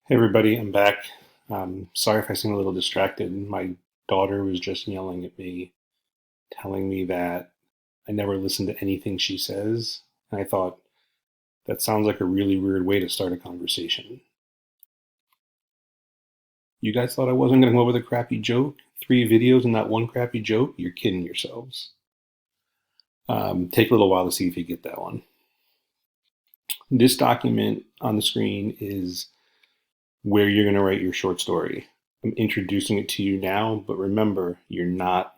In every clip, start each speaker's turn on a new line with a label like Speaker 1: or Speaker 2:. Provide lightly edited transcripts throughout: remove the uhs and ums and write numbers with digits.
Speaker 1: Hey everybody, I'm back. Sorry if I seem a little distracted. My daughter was just yelling at me, telling me that I never listen to anything she says. And I thought, that sounds like a really weird way to start a conversation. You guys thought I wasn't going to come up with a crappy joke? 3 videos and not one crappy joke? You're kidding yourselves. Take a little while to see if you get that one. This document on the screen is where you're going to write your short story. I'm introducing it to you now, but remember, you're not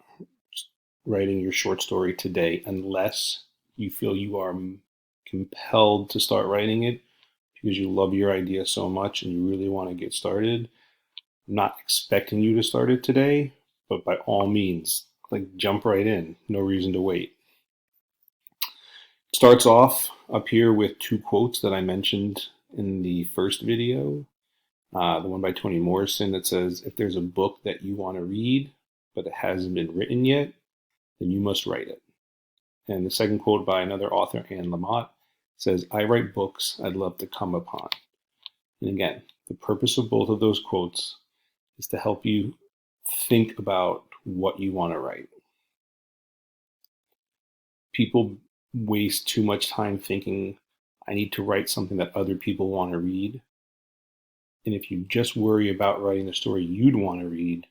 Speaker 1: writing your short story today unless you feel you are compelled to start writing it because you love your idea so much and you really want to get started. I'm not expecting you to start it today, but by all means, like jump right in. No reason to wait. It starts off up here with 2 quotes that I mentioned in the first video. The one by Toni Morrison that says, "If there's a book that you want to read, but it hasn't been written yet, then you must write it." And the second quote by another author, Anne Lamott, says, "I write books I'd love to come upon." And again, the purpose of both of those quotes is to help you think about what you want to write. People waste too much time thinking, I need to write something that other people want to read. And if you just worry about writing the story you'd want to read,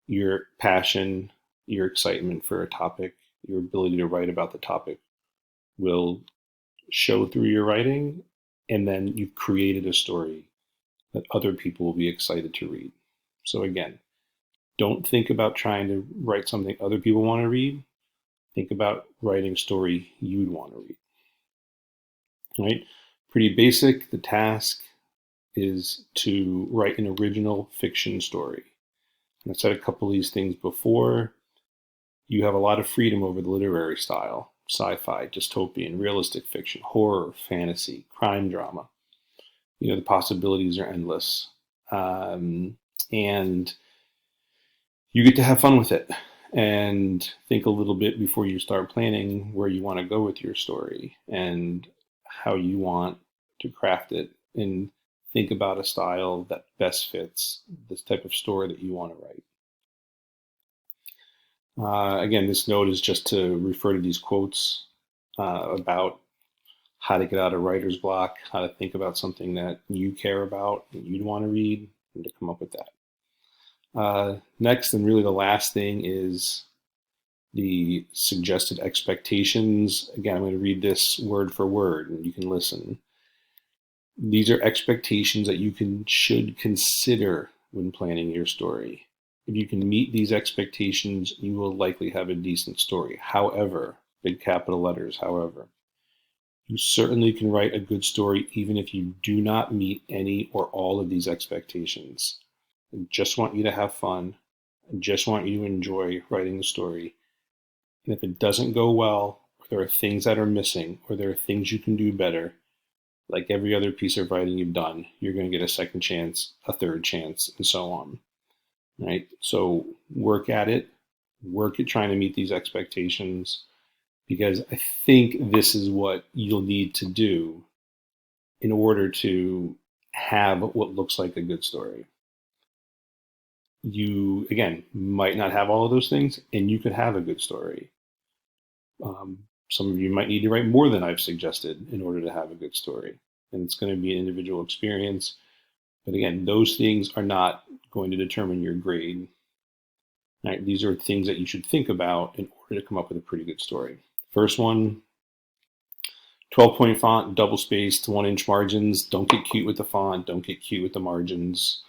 Speaker 1: your passion, your excitement for a topic, your ability to write about the topic will show through your writing, and then you've created a story that other people will be excited to read. So again, don't think about trying to write something other people want to read. Think about writing a story you'd want to read. Right? Pretty basic. The task is to write an original fiction story. And I've said a couple of these things before. You have a lot of freedom over the literary style: sci-fi, dystopian, realistic fiction, horror, fantasy, crime drama. The possibilities are endless. And you get to have fun with it and think a little bit before you start planning where you want to go with your story and how you want to craft it, and think about a style that best fits this type of story that you want to write. Again, this note is just to refer to these quotes about how to get out of writer's block, how to think about something that you care about and you'd want to read, and to come up with that. Next, and really the last thing, is the suggested expectations. Again, I'm going to read this word for word, and you can listen. These are expectations that you should consider when planning your story. If you can meet these expectations, you will likely have a decent story. However, big capital letters, however, you certainly can write a good story even if you do not meet any or all of these expectations. I just want you to have fun. I just want you to enjoy writing the story. And if it doesn't go well, or there are things that are missing, or there are things you can do better, like every other piece of writing you've done, you're going to get a second chance, a third chance, and so on. Right? So work at it. Work at trying to meet these expectations, because I think this is what you'll need to do in order to have what looks like a good story. You, again, might not have all of those things, and you could have a good story. Some of you might need to write more than I've suggested in order to have a good story, and it's going to be an individual experience. But again, those things are not going to determine your grade. Right? These are things that you should think about in order to come up with a pretty good story. First one, 12-point font, double spaced, 1-inch margins. Don't get cute with the font. Don't get cute with the margins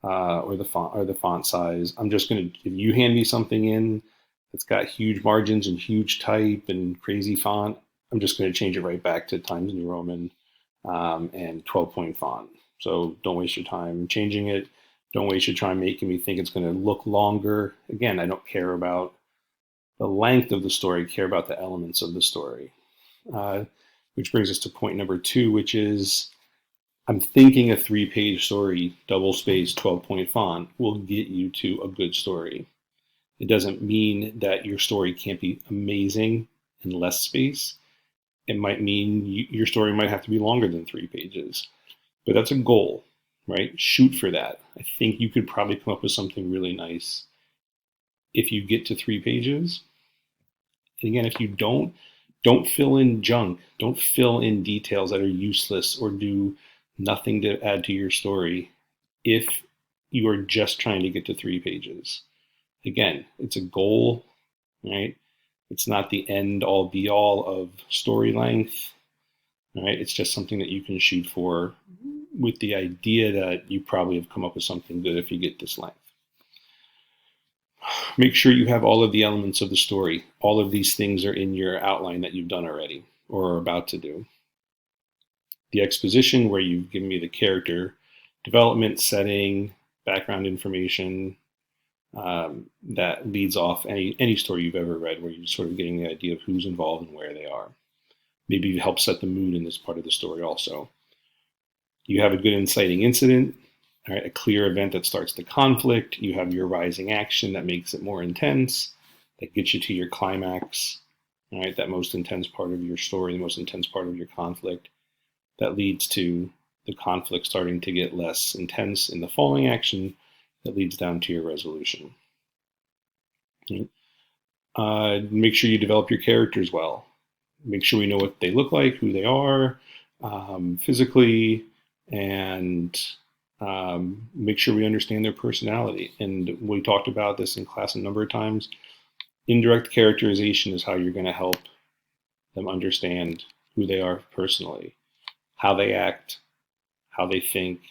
Speaker 1: or the font size. I'm just going to, if you hand me something in that's got huge margins and huge type and crazy font, I'm just going to change it right back to Times New Roman and 12-point font. So don't waste your time changing it. Don't waste your time making me think it's going to look longer. Again, I don't care about the length of the story. I care about the elements of the story. Which brings us to point number 2, which is, I'm thinking a 3-page story, double spaced, 12-point font will get you to a good story. It doesn't mean that your story can't be amazing in less space. It might mean your story might have to be longer than 3 pages, but that's a goal, right? Shoot for that. I think you could probably come up with something really nice if you get to 3 pages. And again, if you don't fill in junk. Don't fill in details that are useless or do nothing to add to your story if you are just trying to get to 3 pages. Again, it's a goal, right? It's not the end all be all of story length, right? It's just something that you can shoot for with the idea that you probably have come up with something good if you get this length. Make sure you have all of the elements of the story. All of these things are in your outline that you've done already or are about to do. The exposition, where you've given me the character development, setting, background information, that leads off any story you've ever read, where you're sort of getting the idea of who's involved and where they are. Maybe you help set the mood in this part of the story also. You have a good inciting incident, right, a clear event that starts the conflict. You have your rising action that makes it more intense, that gets you to your climax, right, that most intense part of your story, the most intense part of your conflict, that leads to the conflict starting to get less intense in the falling action, that leads down to your resolution. Make sure you develop your characters well. Make sure we know what they look like, who they are, physically, and make sure we understand their personality. And we talked about this in class a number of times. Indirect characterization is how you're going to help them understand who they are personally. How they act, how they think,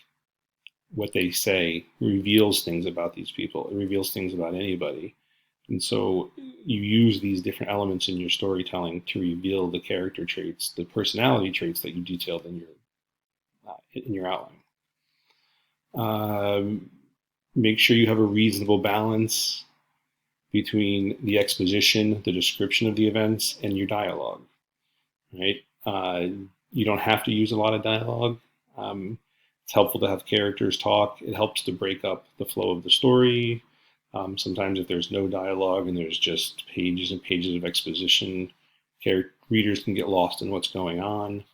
Speaker 1: what they say reveals things about these people. It reveals things about anybody. And so you use these different elements in your storytelling to reveal the character traits, the personality traits that you detailed in your outline. Make sure you have a reasonable balance between the exposition, the description of the events, and your dialogue, right? You don't have to use a lot of dialogue. It's helpful to have characters talk. It helps to break up the flow of the story. Sometimes if there's no dialogue and there's just pages and pages of exposition, readers can get lost in what's going on.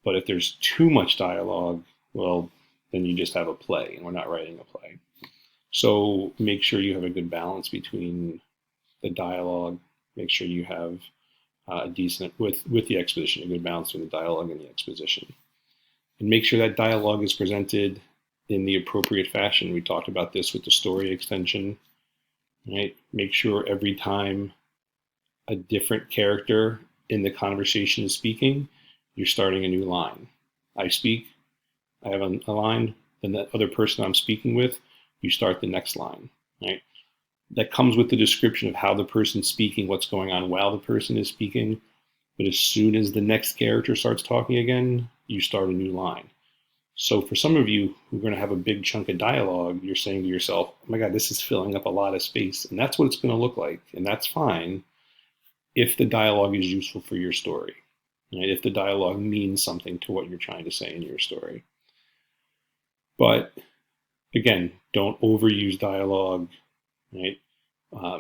Speaker 1: But if there's too much dialogue, well, then you just have a play, and we're not writing a play. So make sure you have a good balance between the dialogue. Make sure you have a decent, with the exposition, a good balance between the dialogue and the exposition. And make sure that dialogue is presented in the appropriate fashion. We talked about this with the story extension, right? Make sure every time a different character in the conversation is speaking, you're starting a new line. I speak, I have a line, then that other person I'm speaking with, you start the next line, right? That comes with the description of how the person's speaking, what's going on while the person is speaking. But as soon as the next character starts talking again, you start a new line. So for some of you who are going to have a big chunk of dialogue, you're saying to yourself, oh my God, this is filling up a lot of space. And that's what it's going to look like. And that's fine if the dialogue is useful for your story, right? If the dialogue means something to what you're trying to say in your story. But again, don't overuse dialogue, right?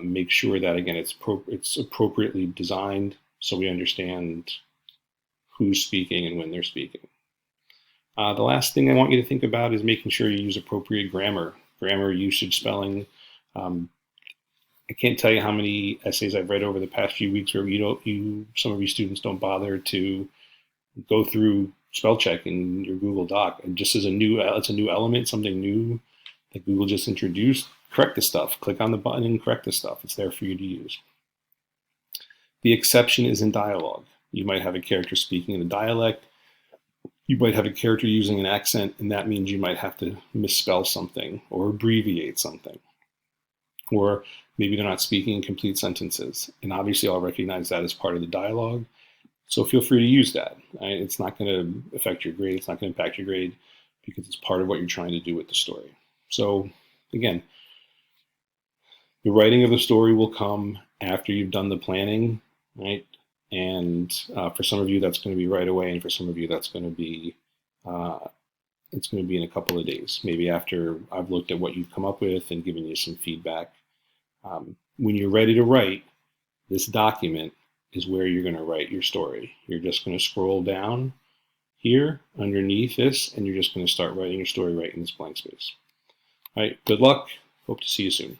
Speaker 1: Make sure that, again, it's appropriately designed so we understand who's speaking and when they're speaking. The last thing I want you to think about is making sure you use appropriate grammar, usage, spelling. I can't tell you how many essays I've read over the past few weeks where some of you students don't bother to go through spell check in your Google Doc. And just as it's a new element, something new that Google just introduced, correct the stuff. Click on the button and correct the stuff. It's there for you to use. The exception is in dialogue. You might have a character speaking in a dialect. You might have a character using an accent, and that means you might have to misspell something or abbreviate something. Or maybe they're not speaking in complete sentences. And obviously I'll recognize that as part of the dialogue. So feel free to use that. Right? It's not going to affect your grade. It's not going to impact your grade because it's part of what you're trying to do with the story. So again, the writing of the story will come after you've done the planning, right? And for some of you, that's going to be right away. And for some of you, that's going to be, it's going to be in a couple of days, maybe after I've looked at what you've come up with and given you some feedback. When you're ready to write, this document is where you're going to write your story. You're just going to scroll down here underneath this, and you're just going to start writing your story right in this blank space. All right, good luck. Hope to see you soon.